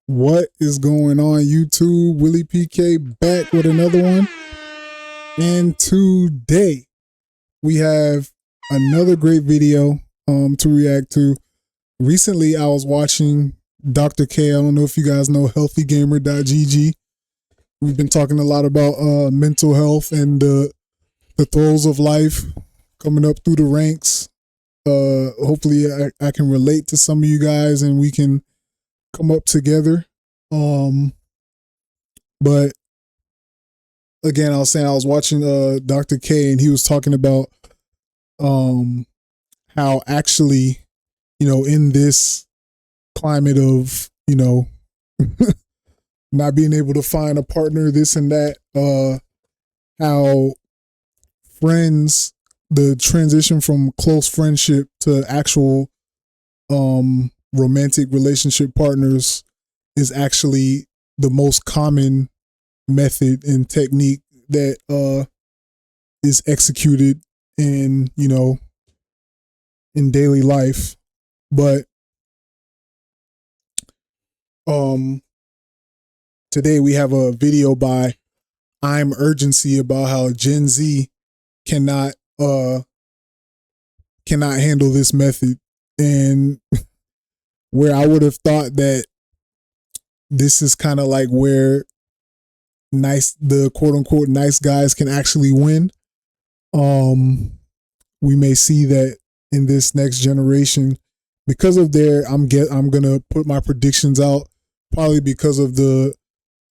What is going on, YouTube? Willie PK back with another one. And today we have another great video to react to. Recently I was watching Dr. K. I don't know if you guys know healthygamer.gg. We've been talking a lot about mental health and the throes of life coming up through the ranks. Hopefully I can relate to some of you guys and we can come up together. But again, I was saying I was watching Dr. K and he was talking about how actually, you know, in this climate of, you know, not being able to find a partner, this and that, how friends, the transition from close friendship to actual romantic relationship partners is actually the most common method and technique that is executed in, you know, in daily life. But today we have a video by I'm Urgency about how Gen Z cannot handle this method, and where I would have thought that this is kind of like where the quote unquote nice guys can actually win. We may see that in this next generation because of I'm gonna put my predictions out, probably because of the,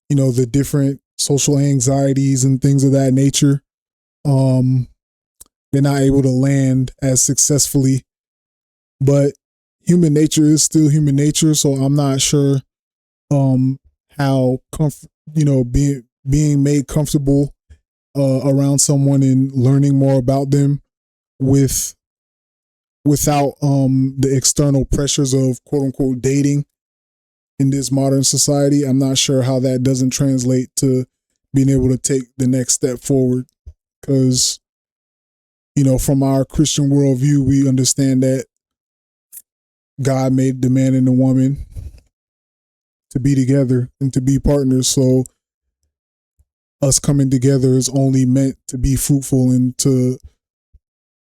you know, the different social anxieties and things of that nature. They're not able to land as successfully, but human nature is still human nature. So I'm not sure how being made comfortable around someone and learning more about them without the external pressures of quote unquote dating in this modern society. I'm not sure how that doesn't translate to being able to take the next step forward, because, you know, from our Christian worldview, we understand that God made the man and the woman to be together and to be partners. So us coming together is only meant to be fruitful and to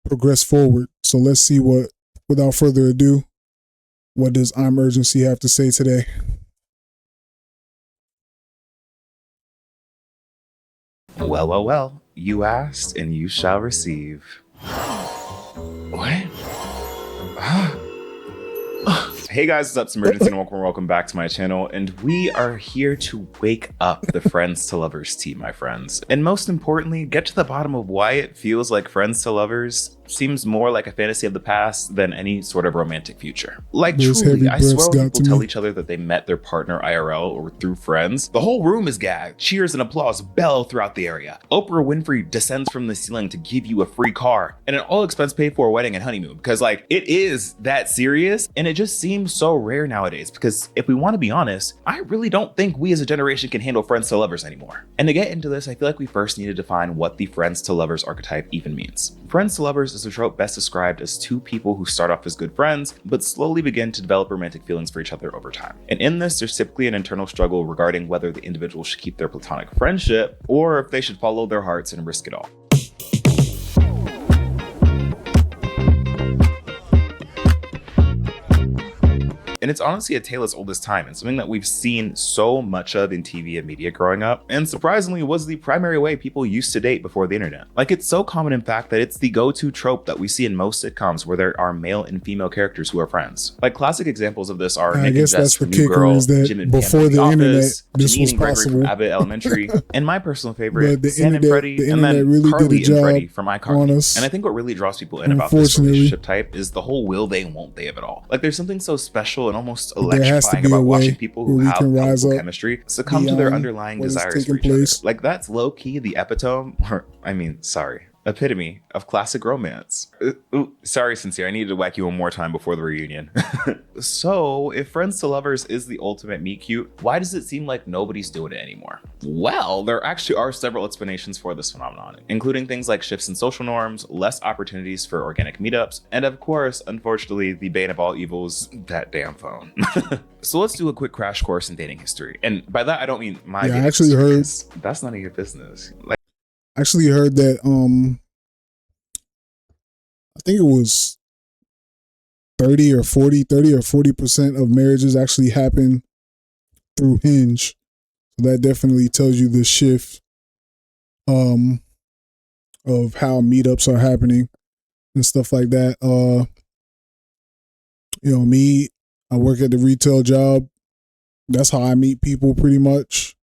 progress forward. So let's see without further ado, what does I'm Urgency have to say today? Well, you asked and you shall receive. What? Hey guys, what's up? It's Emergency and welcome back to my channel, and we are here to wake up the Friends to Lovers team, my friends. And most importantly, get to the bottom of why it feels like Friends to Lovers seems more like a fantasy of the past than any sort of romantic future. Like, truly, I swear when people tell each other that they met their partner IRL or through friends, the whole room is gagged. Cheers and applause bellow throughout the area. Oprah Winfrey descends from the ceiling to give you a free car and an all expense paid for wedding and honeymoon, because like, it is that serious, and it just seems so rare nowadays. Because if we want to be honest, I really don't think we as a generation can handle Friends to Lovers anymore. And to get into this, I feel like we first need to define what the Friends to Lovers archetype even means. Friends to Lovers is a trope best described as two people who start off as good friends, but slowly begin to develop romantic feelings for each other over time. And in this, there's typically an internal struggle regarding whether the individual should keep their platonic friendship or if they should follow their hearts and risk it all. And it's honestly a tale as old as time, and something that we've seen so much of in TV and media growing up, and surprisingly was the primary way people used to date before the internet. Like, it's so common in fact that it's the go-to trope that we see in most sitcoms where there are male and female characters who are friends. Like, classic examples of this are Nick and Jess from New Girl, Jim and Pam from The Office, Janine and Gregory from Abbott Elementary, and my personal favorite, Sam and Freddie, and then really Carly and Freddie from iCarly. And I think what really draws people in about this relationship type is the whole will they, won't they of it all. Like, there's something so special and almost electrifying about watching people who have helpful chemistry succumb to their underlying desires for each other. Like, that's low-key the epitome, or I mean, sorry, epitome of classic romance. Ooh, sorry, Sincere, I needed to whack you one more time before the reunion. So, if Friends to Lovers is the ultimate meet cute, why does it seem like nobody's doing it anymore? Well, there actually are several explanations for this phenomenon, including things like shifts in social norms, less opportunities for organic meetups, and of course, unfortunately, the bane of all evils, that damn phone. So let's do a quick crash course in dating history. And by that, I don't mean my Yeah, I dating actually history, heard 'cause that's none of your business. Like, actually heard that I think it was 30 or 40% of marriages actually happen through Hinge. So that definitely tells you the shift of how meetups are happening and stuff like that. Me, I work at the retail job. That's how I meet people pretty much.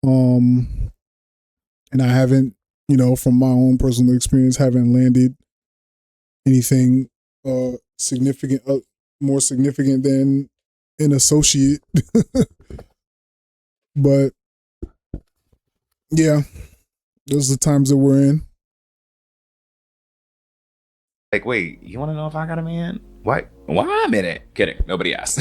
And I haven't, from my own personal experience, haven't landed anything significant, more significant than an associate. But yeah, those are the times that we're in. wait, you want to know if I got a man? Why? Why I'm in it? Kidding. Nobody asked.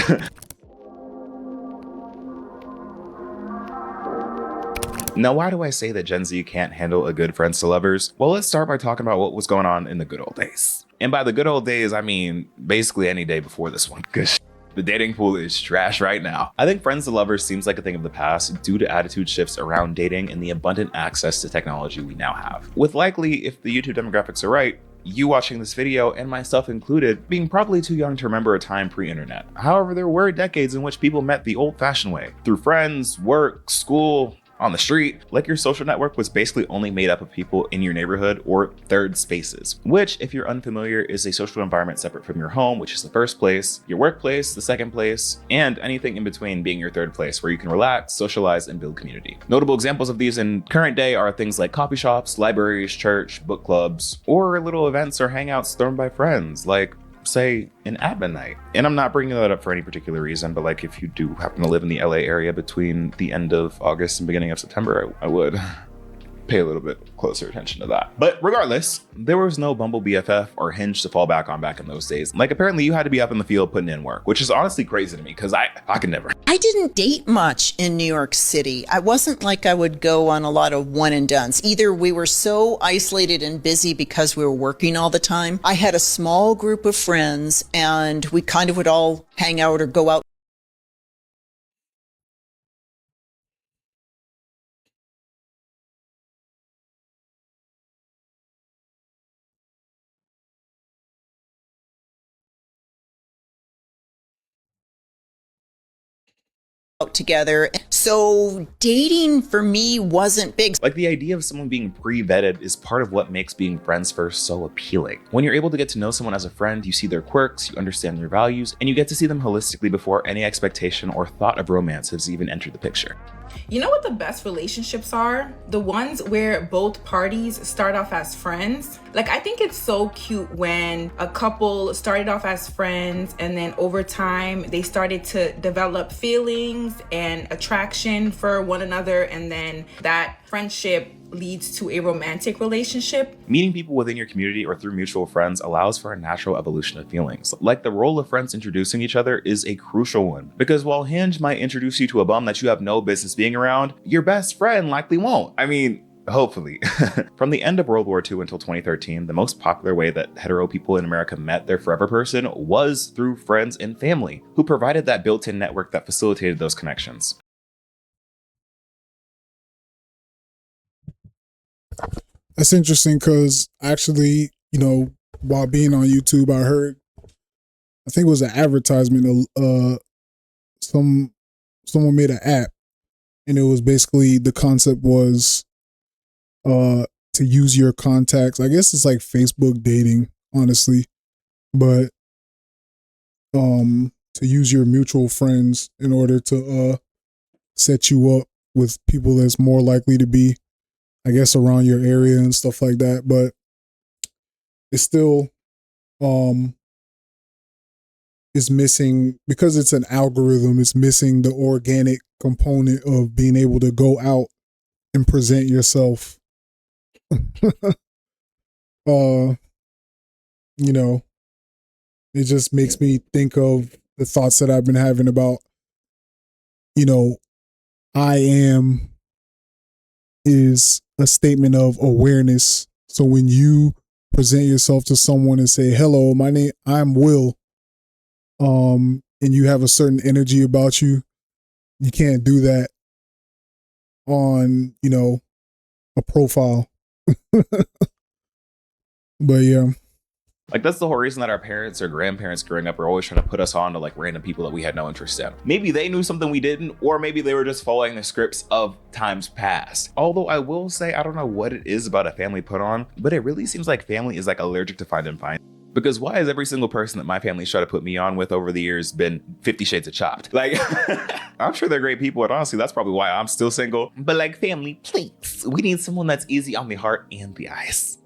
Now, why do I say that Gen Z can't handle a good Friends to Lovers? Well, let's start by talking about what was going on in the good old days. And by the good old days, I mean basically any day before this one, because the dating pool is trash right now. I think Friends to Lovers seems like a thing of the past due to attitude shifts around dating and the abundant access to technology we now have. With likely, if the YouTube demographics are right, you watching this video, and myself included, being probably too young to remember a time pre-internet. However, there were decades in which people met the old-fashioned way, through friends, work, school, on the street. Like, your social network was basically only made up of people in your neighborhood or third spaces, which, if you're unfamiliar, is a social environment separate from your home, which is the first place, your workplace, the second place, and anything in between being your third place, where you can relax, socialize, and build community. Notable examples of these in current day are things like coffee shops, libraries, church, book clubs, or little events or hangouts thrown by friends, like say an admin night. And I'm not bringing that up for any particular reason, but like if you do happen to live in the LA area between the end of August and beginning of September, I would pay a little bit closer attention to that. But regardless, there was no Bumble BFF or Hinge to fall back on back in those days. Like, apparently you had to be up in the field putting in work, which is honestly crazy to me because I could never. I didn't date much in New York City. I wasn't like I would go on a lot of one and dones. Either we were so isolated and busy because we were working all the time. I had a small group of friends and we kind of would all hang out or go out together. So dating for me wasn't big. Like, the idea of someone being pre-vetted is part of what makes being friends first so appealing. When you're able to get to know someone as a friend, you see their quirks, you understand their values, and you get to see them holistically before any expectation or thought of romance has even entered the picture. You know what the best relationships are? The ones where both parties start off as friends. Like, I think it's so cute when a couple started off as friends and then over time they started to develop feelings and attraction for one another, and then that friendship leads to a romantic relationship. Meeting people within your community or through mutual friends allows for a natural evolution of feelings. Like, the role of friends introducing each other is a crucial one, because while Hinge might introduce you to a bum that you have no business being around, your best friend likely won't. I mean, hopefully. From the end of World War II until 2013, the most popular way that hetero people in America met their forever person was through friends and family, who provided that built-in network that facilitated those connections. That's interesting because actually, while being on YouTube, I heard, I think it was an advertisement of someone made an app, and it was basically, the concept was to use your contacts. I guess it's like Facebook dating, honestly, but to use your mutual friends in order to set you up with people that's more likely to be, I guess, around your area and stuff like that. But it's still is missing, because it's an algorithm, it's missing the organic component of being able to go out and present yourself. you know, it just makes me think of the thoughts that I've been having about, you know, I am is a statement of awareness. So when you present yourself to someone and say, hello, I'm Will, and you have a certain energy about you, you can't do that on, a profile. But yeah. Like, that's the whole reason that our parents or grandparents growing up are always trying to put us on to like random people that we had no interest in. Maybe they knew something we didn't, or maybe they were just following the scripts of times past. Although I will say, I don't know what it is about a family put on, but it really seems like family is like allergic to find and find. Because why has every single person that my family's tried to put me on with over the years been 50 Shades of Chopped? Like, I'm sure they're great people, and honestly, that's probably why I'm still single. But like, family, please, we need someone that's easy on the heart and the eyes.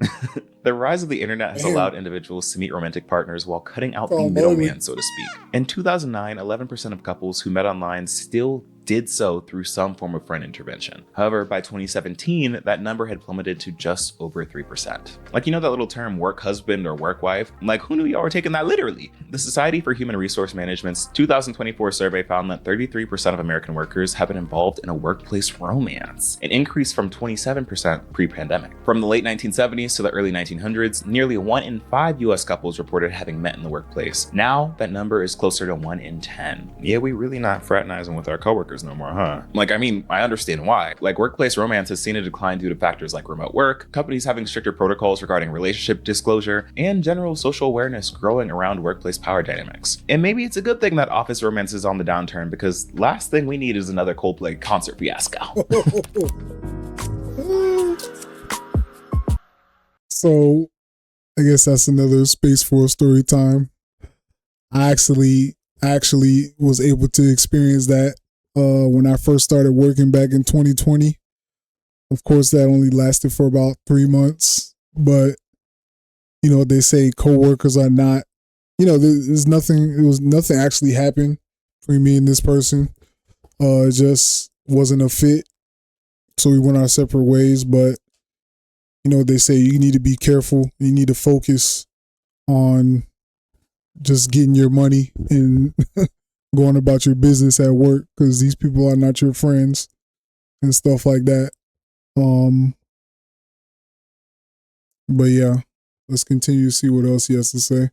The rise of the internet has allowed individuals to meet romantic partners while cutting out the middleman, so to speak. In 2009, 11% of couples who met online still did so through some form of friend intervention. However, by 2017, that number had plummeted to just over 3%. Like, you know that little term work husband or work wife? Like, who knew y'all were taking that literally? The Society for Human Resource Management's 2024 survey found that 33% of American workers have been involved in a workplace romance, an increase from 27% pre-pandemic. From the late 1970s to the early 1900s, nearly 1 in 5 US couples reported having met in the workplace. Now, that number is closer to 1 in 10. Yeah, we really not fraternizing with our coworkers no more, huh? Like, I mean, I understand why. Like, workplace romance has seen a decline due to factors like remote work, companies having stricter protocols regarding relationship disclosure, and general social awareness growing around workplace power dynamics. And maybe it's a good thing that office romance is on the downturn, because last thing we need is another Coldplay concert fiasco. So, I guess that's another space for a story time. I actually was able to experience that when I first started working back in 2020. Of course, that only lasted for about 3 months, but they say coworkers are not, there's nothing, it was nothing actually happened between me and this person. It just wasn't a fit. So we went our separate ways, but they say you need to be careful. You need to focus on just getting your money and going about your business at work, because these people are not your friends and stuff like that. But yeah, let's continue to see what else he has to say.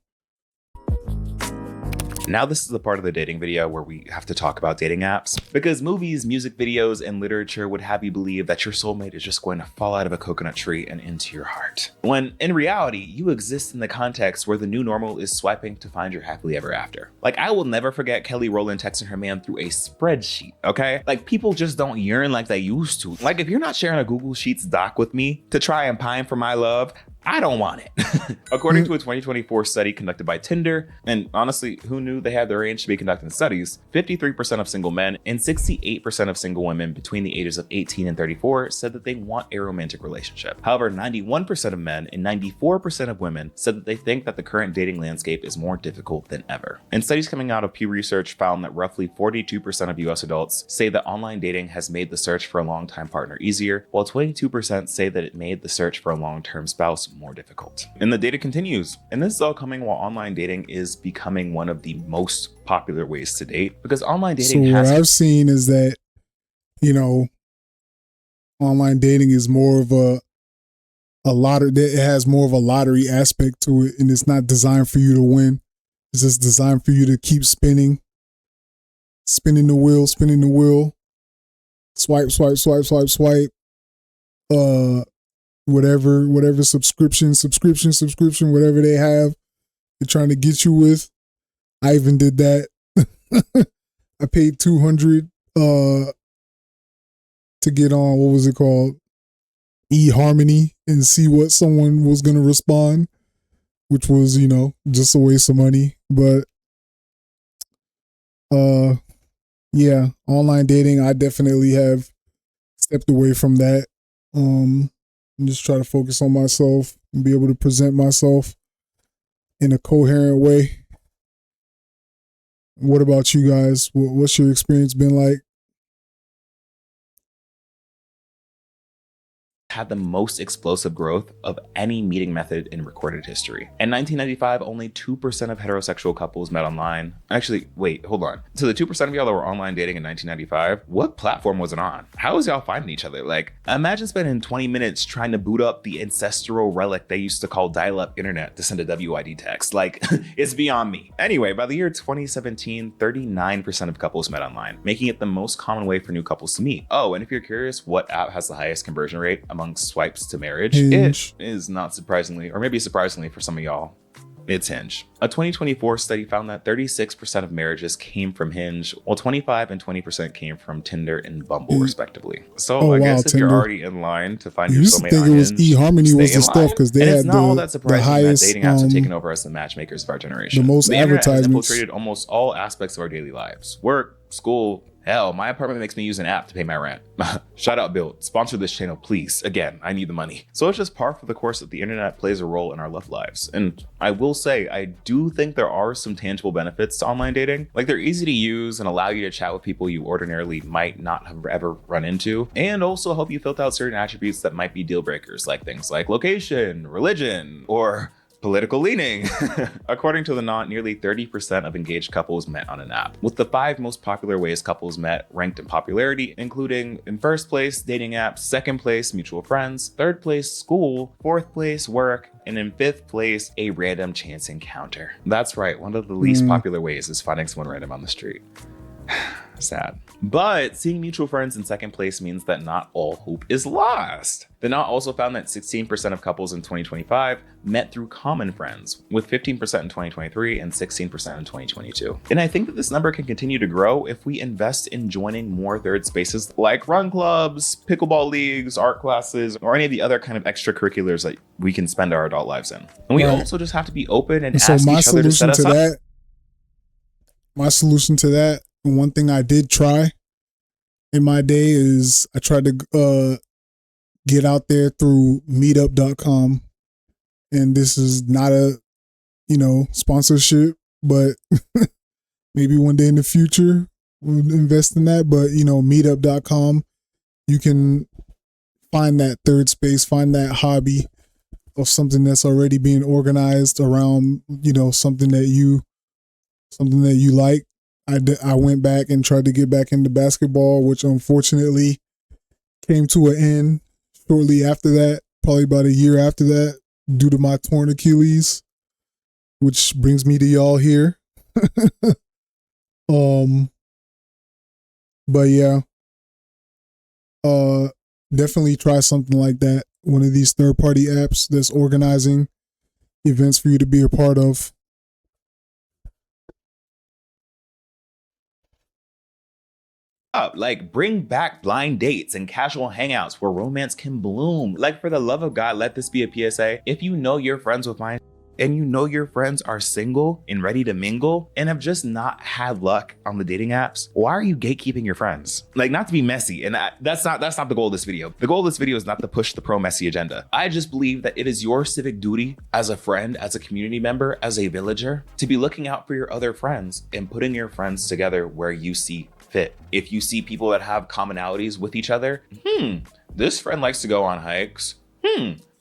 Now this is the part of the dating video where we have to talk about dating apps, because movies, music videos, and literature would have you believe that your soulmate is just going to fall out of a coconut tree and into your heart. When in reality, you exist in the context where the new normal is swiping to find your happily ever after. Like, I will never forget Kelly Rowland texting her man through a spreadsheet, okay? Like, people just don't yearn like they used to. Like, if you're not sharing a Google Sheets doc with me to try and pine for my love, I don't want it. According to a 2024 study conducted by Tinder, and honestly, who knew they had the range to be conducting studies, 53% of single men and 68% of single women between the ages of 18 and 34 said that they want a romantic relationship. However, 91% of men and 94% of women said that they think that the current dating landscape is more difficult than ever. And studies coming out of Pew Research found that roughly 42% of US adults say that online dating has made the search for a long-time partner easier, while 22% say that it made the search for a long-term spouse more difficult. And the data continues. And this is all coming while online dating is becoming one of the most popular ways to date, because online dating what I've seen is that, online dating is more of a lottery. It has more of a lottery aspect to it, and it's not designed for you to win. It's just designed for you to keep spinning the wheel, swipe, whatever subscription, whatever they have, they're trying to get you with. I even did that. I paid $200 to get on, what was it called? eHarmony, and see what someone was going to respond, which was, just a waste of money. But yeah, online dating, I definitely have stepped away from that. And just try to focus on myself and be able to present myself in a coherent way. What about you guys? What's your experience been like? had the most explosive growth of any meeting method in recorded history. In 1995, only 2% of heterosexual couples met online. Actually, wait, hold on. So the 2% of y'all that were online dating in 1995, what platform was it on? How was y'all finding each other? Like, imagine spending 20 minutes trying to boot up the ancestral relic they used to call dial-up internet to send a WID text. Like, it's beyond me. Anyway, by the year 2017, 39% of couples met online, making it the most common way for new couples to meet. Oh, and if you're curious what app has the highest conversion rate amongst swipes to marriage, Hinge. it is not surprisingly, or maybe surprisingly for some of y'all, it's Hinge. A 2024 study found that 36% of marriages came from Hinge, while 25 and 20% came from Tinder and Bumble, respectively. So I guess if Tinder. you're already in line to find You your used to soulmate think on it was Hinge, eHarmony was stay the in stuff line. because they And had it's not all that the surprising highest, that dating apps have taken over as the matchmakers of our generation. the most The internet has advertisements. infiltrated almost all aspects of our daily lives. Work, school, hell, my apartment makes me use an app to pay my rent. Shout out Bill, sponsor this channel, please. Again, I need the money. So it's just par for the course that the internet plays a role in our love lives. And I will say, I do think there are some tangible benefits to online dating. Like, they're easy to use and allow you to chat with people you ordinarily might not have ever run into, and also help you filter out certain attributes that might be deal breakers, like things like location, religion, or political leaning. According to the Knot, nearly 30% of engaged couples met on an app, with the 5 most popular ways couples met ranked in popularity, including in first place, dating apps, second place, mutual friends, third place, school, fourth place, work, and in 5th place, a random chance encounter. That's right, one of the least popular ways is finding someone random on the street. Sad. But seeing mutual friends in second place means that not all hope is lost. The Knot also found that 16% of couples in 2025 met through common friends, with 15% in 2023 and 16% in 2022. And I think that this number can continue to grow if we invest in joining more third spaces like run clubs, pickleball leagues, art classes, or any of the other kind of extracurriculars that we can spend our adult lives in. And we also just have to be open and So ask my each other to set solution us to up. that, my solution to that, one thing I did try in my day is I tried to get out there through meetup.com. And this is not a, sponsorship, but maybe one day in the future we'll invest in that. But, meetup.com, you can find that third space, find that hobby of something that's already being organized around, something that you like. I went back and tried to get back into basketball, which unfortunately came to an end shortly after that, probably about a year after that, due to my torn Achilles, which brings me to y'all here. But yeah, definitely try something like that. One of these third-party apps that's organizing events for you to be a part of. Up. Like, bring back blind dates and casual hangouts where romance can bloom. Like, for the love of God, let this be a PSA. If you know you're friends with mine and you know your friends are single and ready to mingle and have just not had luck on the dating apps, why are you gatekeeping your friends? Like, not to be messy, and that's not the goal of this video. The goal of this video is not to push the pro messy agenda. I just believe that it is your civic duty as a friend, as a community member, as a villager, to be looking out for your other friends and putting your friends together where you see fit. If you see people that have commonalities with each other, this friend likes to go on hikes.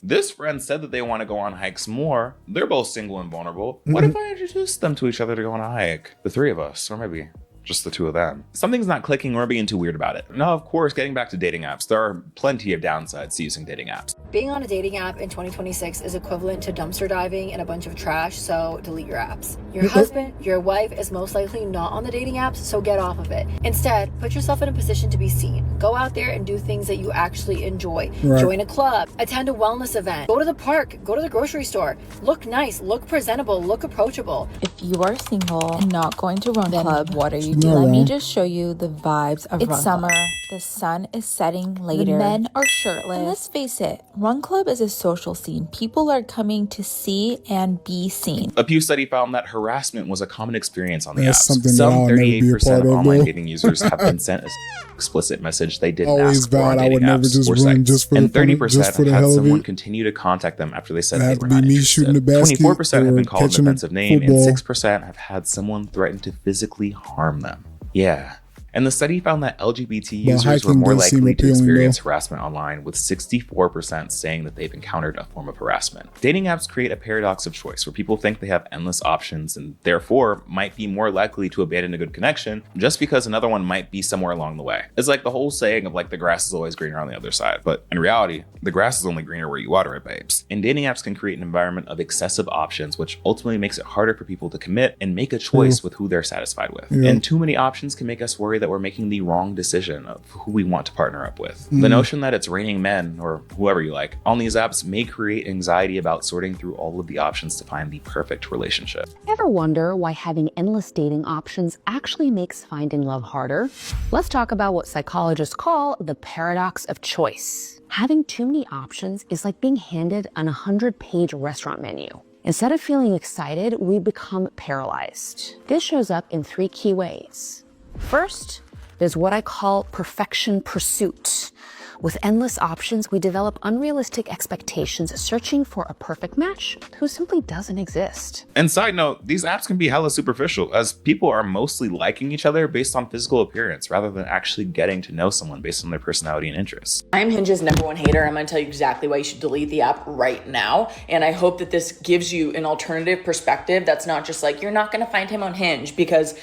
This friend said that they want to go on hikes more. They're both single and vulnerable. What if I introduced them to each other to go on a hike? The 3 of us, or maybe just the 2 of them. Something's not clicking or being too weird about it. Now, of course, getting back to dating apps, there are plenty of downsides to using dating apps. Being on a dating app in 2026 is equivalent to dumpster diving in a bunch of trash, so delete your apps. Your husband, your wife is most likely not on the dating apps, so get off of it. Instead, put yourself in a position to be seen. Go out there and do things that you actually enjoy. Right. Join a club, attend a wellness event, go to the park, go to the grocery store. Look nice, look presentable, look approachable. If you are single and not going to Run Club, what are you Not doing? Let me wrong. just show you the vibes of Run Club. It's summer. The sun is setting later. The men are shirtless. And let's face it, Run Club is a social scene. People are coming to see and be seen. A Pew study found that harassment was a common experience on the That's apps. something that Some I'll never be a 38% part of of, online though. dating users have been sent an explicit message they didn't Always ask for on vowed I dating would never apps just or run sites. just for And the fun of- 30% just for the have had hell of someone it. continue to contact them after they said It they had were to be not me interested. shooting the basket 24% have or been called an catching a offensive name, and football. 6% have had someone threaten to physically harm them. Yeah. And the study found that LGBT Well, users were hiking more does seem likely to appealing, experience though. harassment online, with 64% saying that they've encountered a form of harassment. Dating apps create a paradox of choice where people think they have endless options and therefore might be more likely to abandon a good connection just because another one might be somewhere along the way. It's like the whole saying of like the grass is always greener on the other side, but in reality, the grass is only greener where you water it, babes. And dating apps can create an environment of excessive options, which ultimately makes it harder for people to commit and make a choice with who they're satisfied with. Yeah. And too many options can make us worry that we're making the wrong decision of who we want to partner up with. The notion that it's raining men, or whoever you like, on these apps may create anxiety about sorting through all of the options to find the perfect relationship. Ever wonder why having endless dating options actually makes finding love harder? Let's talk about what psychologists call the paradox of choice. Having too many options is like being handed an 100-page restaurant menu. Instead of feeling excited, we become paralyzed. This shows up in 3 key ways. First, there's what I call perfection pursuit. With endless options, we develop unrealistic expectations, searching for a perfect match who simply doesn't exist. And side note, these apps can be hella superficial, as people are mostly liking each other based on physical appearance rather than actually getting to know someone based on their personality and interests. I am Hinge's #1 hater. I'm going to tell you exactly why you should delete the app right now. And I hope that this gives you an alternative perspective that's not just like, you're not going to find him on Hinge, because,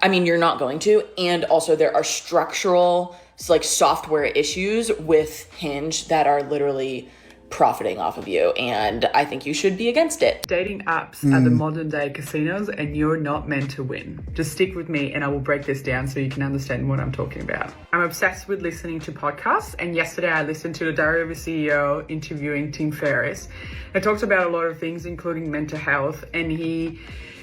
I mean, you're not going to. And also there are structural, like, software issues with Hinge that are literally profiting off of you, and I think you should be against it. Dating apps are the modern day casinos, and you're not meant to win. Just stick with me and I will break this down so you can understand what I'm talking about. I'm obsessed with listening to podcasts, and yesterday I listened to the Diary of a CEO interviewing Tim Ferriss. It talks about a lot of things, including mental health, and he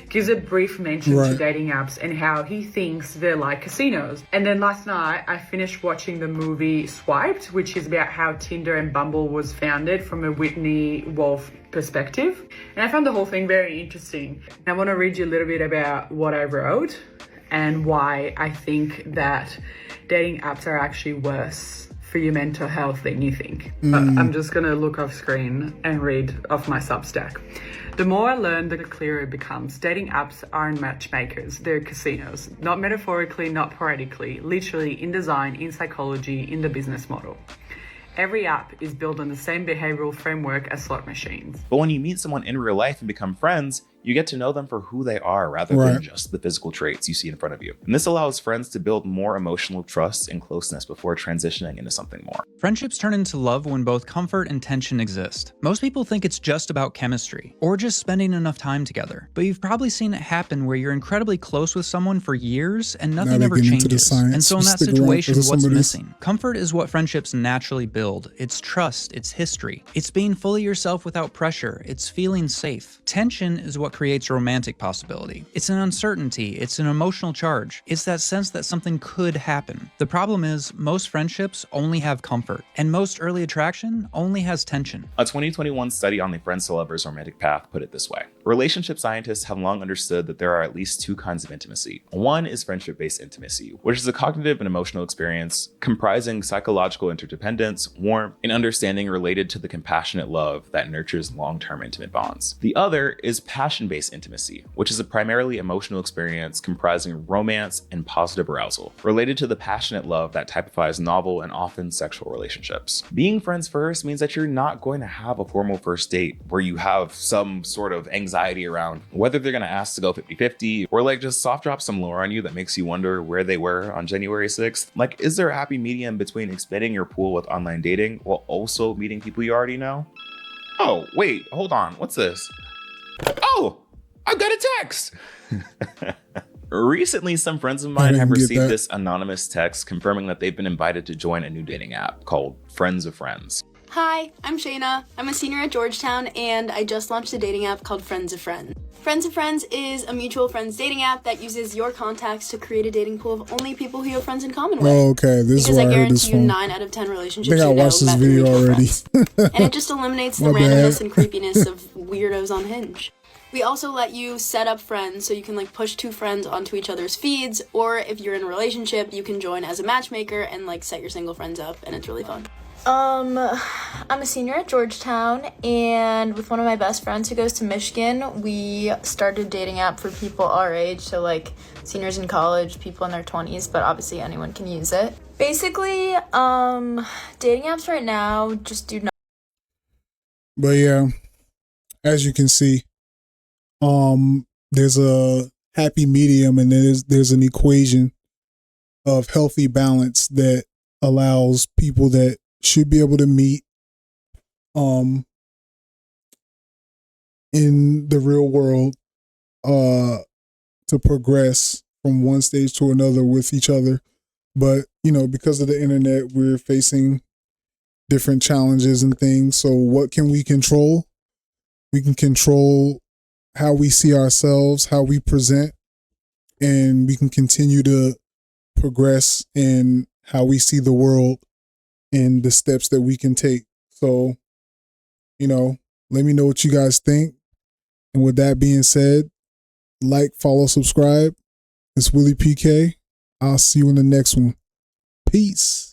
gives a brief mention to dating apps and how he thinks they're like casinos. And then last night, I finished watching the movie Swiped, which is about how Tinder and Bumble was founded from a Whitney Wolf perspective. And I found the whole thing very interesting. I want to read you a little bit about what I wrote and why I think that dating apps are actually worse for your mental health than you think. I'm just going to look off screen and read off my Substack. The more I learn, the clearer it becomes. Dating apps aren't matchmakers, they're casinos. Not metaphorically, not poetically, literally in design, in psychology, in the business model. Every app is built on the same behavioral framework as slot machines. But when you meet someone in real life and become friends, you get to know them for who they are rather than just the physical traits you see in front of you. And this allows friends to build more emotional trust and closeness before transitioning into something more. Friendships turn into love when both comfort and tension exist. Most people think it's just about chemistry or just spending enough time together. But you've probably seen it happen where you're incredibly close with someone for years and nothing ever changes. And so in that situation, what's missing? Comfort is what friendships naturally build. It's trust, it's history. It's being fully yourself without pressure. It's feeling safe. Tension is what creates romantic possibility. It's an uncertainty, it's an emotional charge. It's that sense that something could happen. The problem is, most friendships only have comfort, and most early attraction only has tension. A 2021 study on the friends to lovers romantic path put it this way. Relationship scientists have long understood that there are at least 2 kinds of intimacy. One is friendship-based intimacy, which is a cognitive and emotional experience comprising psychological interdependence, warmth, and understanding related to the compassionate love that nurtures long-term intimate bonds. The other is passion-based intimacy, which is a primarily emotional experience comprising romance and positive arousal, related to the passionate love that typifies novel and often sexual relationships. Being friends first means that you're not going to have a formal first date where you have some sort of anxiety around whether they're going to ask to go 50-50 or like just soft drop some lore on you that makes you wonder where they were on January 6th. Like, is there a happy medium between expanding your pool with online dating while also meeting people you already know? Oh, wait, hold on. What's this? Oh, I've got a text. Recently, some friends of mine have received this anonymous text confirming that they've been invited to join a new dating app called Friends of Friends. Hi, I'm Shayna. I'm a senior at Georgetown, and I just launched a dating app called Friends of Friends. Friends of Friends is a mutual friends dating app that uses your contacts to create a dating pool of only people who you have friends in common with. Oh, okay. This is where I heard this from. Because I guarantee you 9 out of 10 relationships I think I watched this video already. And it just eliminates the randomness and creepiness of weirdos on Hinge. We also let you set up friends, so you can like push 2 friends onto each other's feeds, or if you're in a relationship, you can join as a matchmaker and like set your single friends up, and it's really fun. I'm a senior at Georgetown, and with one of my best friends who goes to Michigan, we started a dating app for people our age, so like seniors in college, people in their 20s, but obviously anyone can use it. Basically, dating apps right now just do not. But yeah, as you can see, there's a happy medium, and there's an equation of healthy balance that allows people that should be able to meet in the real world to progress from one stage to another with each other. But, because of the internet, we're facing different challenges and things. So what can we control? We can control how we see ourselves, how we present, and we can continue to progress in how we see the world and the steps that we can take. So, let me know what you guys think. And with that being said, like, follow, subscribe. It's Willie PK. I'll see you in the next one. Peace.